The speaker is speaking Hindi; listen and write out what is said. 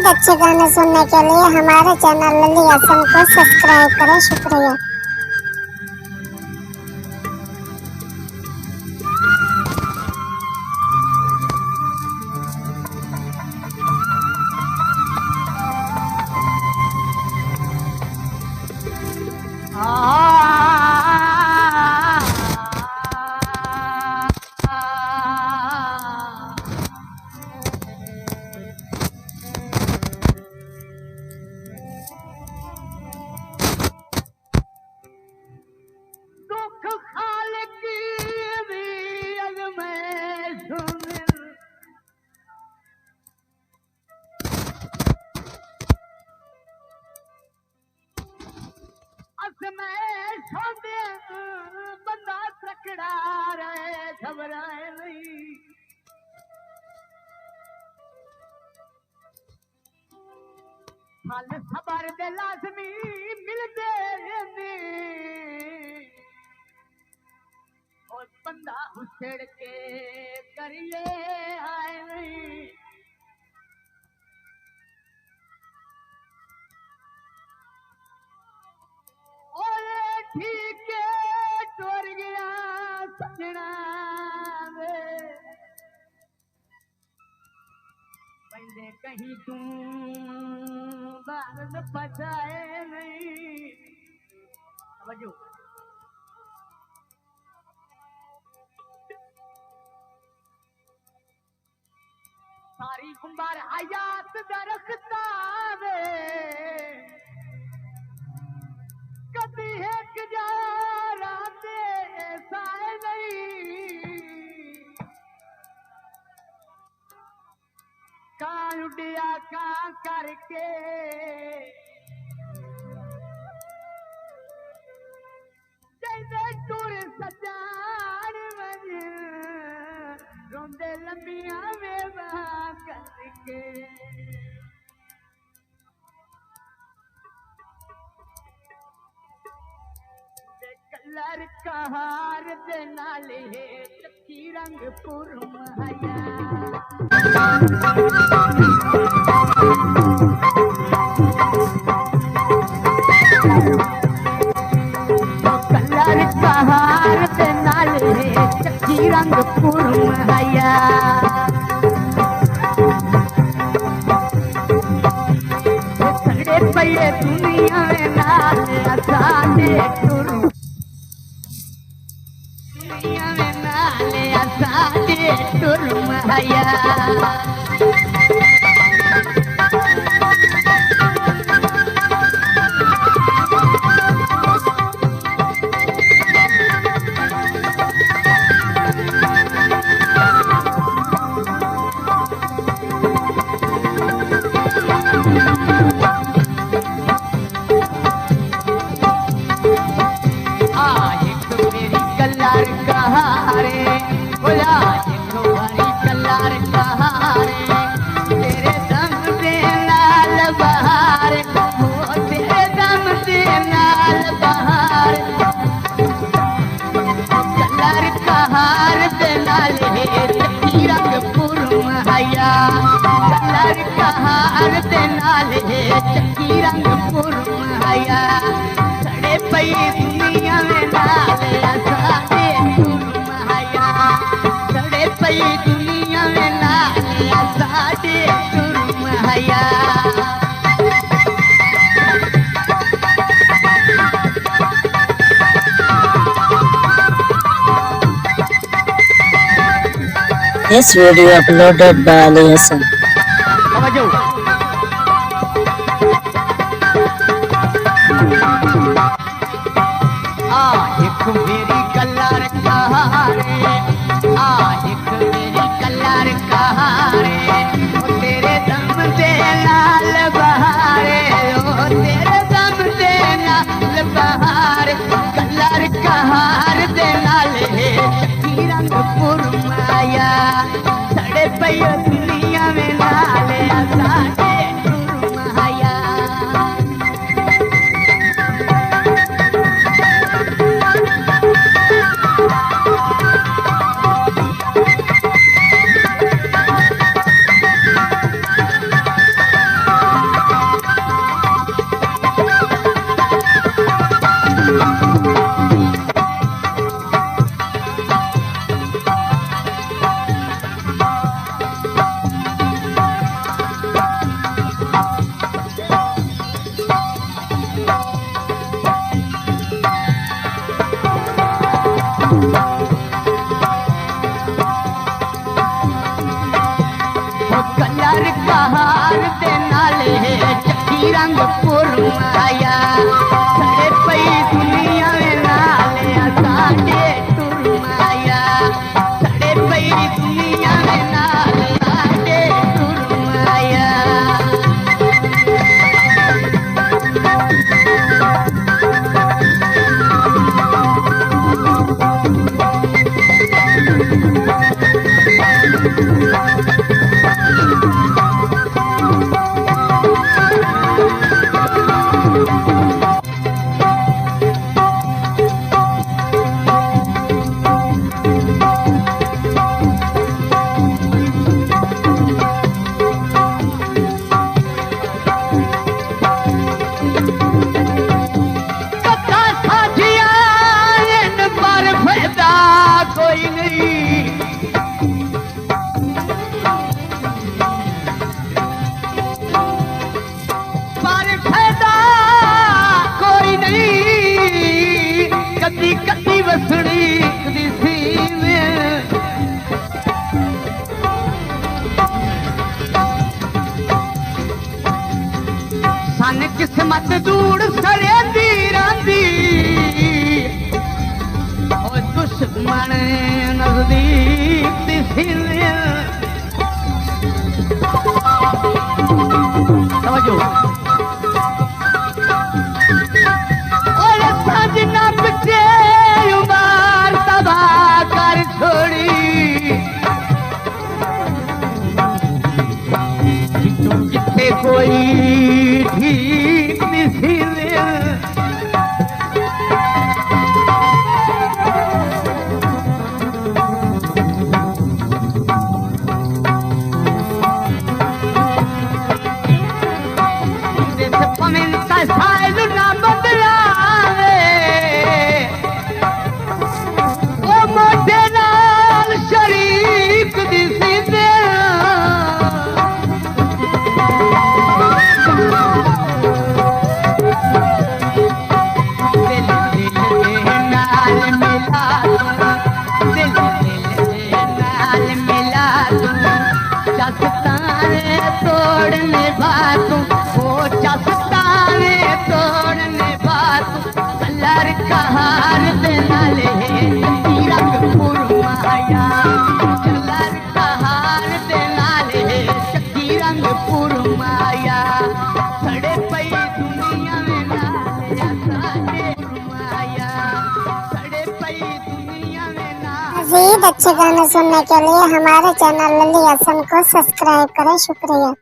मजीद अच्छे गाने सुनने के लिए हमारे चैनल लली हसन को सब्सक्राइब करें। शुक्रिया। बंदा तकड़ा रहे घबराए नहीं, फल सबर दे लाजमी मिलते और बंदा उछड़ के करिए आए नहीं। ठीक है टोर गया सजना पहले कहीं तू बात बचाए नहीं। समझो सारी उम्र हयात दरख्ता कभी एक जारा साए नहीं, कान उड़िया का करके जैसे टूर सजान मन रोंदे लंबिया में करके कलर कहार दे नाले चक्की रंग पुरमया कलर कहार दे नाले चक्की रंग पुरमया खड़े पे दुनिया में नाले असाने टुरु टुरमया मेरी कलर कहारे बोला कलर कहारे तेरे दम से लाल बहार हो तेरे दम से लाल बहार कलर कहार दे नाले चक्की रंग पुरमया कलर कहार दे नाले चक्की रंग पुरमया सड़े पई दुनिया में नाले असाने टुरमया सड़े पई दुनिया में नाले असाने टुरमया This video uploaded by Ali Hassan. एक मेरी कलर कहारे एक मेरी कलर कहारे ओ तेरे दम से लाल बहारे ओ तेरे दम से लाल बहार कलर कहार दे नाले चक्की रंग पुरमया सड़े पे दुनिया में नाले असाने टुरमया पुरमाया सड़े पई दुनिया में नाले साडे टुरमाया सड़े पई दुनिया में नाले साडे टुरमाया कोई नहीं पर फायदा कोई नहीं कदी कदी वसड़ी कदी सी में सन किस्मत दूर सरे दी रांदी दुश्मन नजदीक दिसिले समझो और साजना पिटे उबार तबाह कर छोड़ी जिथे कोई ठीक दिसिले साइल ना बदलावे ओ मोटे नाल शरीक दिसी दे चसताने तोड़ने बातों ओ चसताने तोड़ने बातों कलर कहार दे नाले रंग पुरमाया कलर कहार दे नाले शकी रंग पुरमाया सड़े पई दुनिया में नाले साडे पुरमाया सड़े पई दुनिया में नाले। मज़ीद अच्छे गाने सुनने के लिए हमारे चैनल लल्ली हसन को सब्सक्राइब करें। शुक्रिया।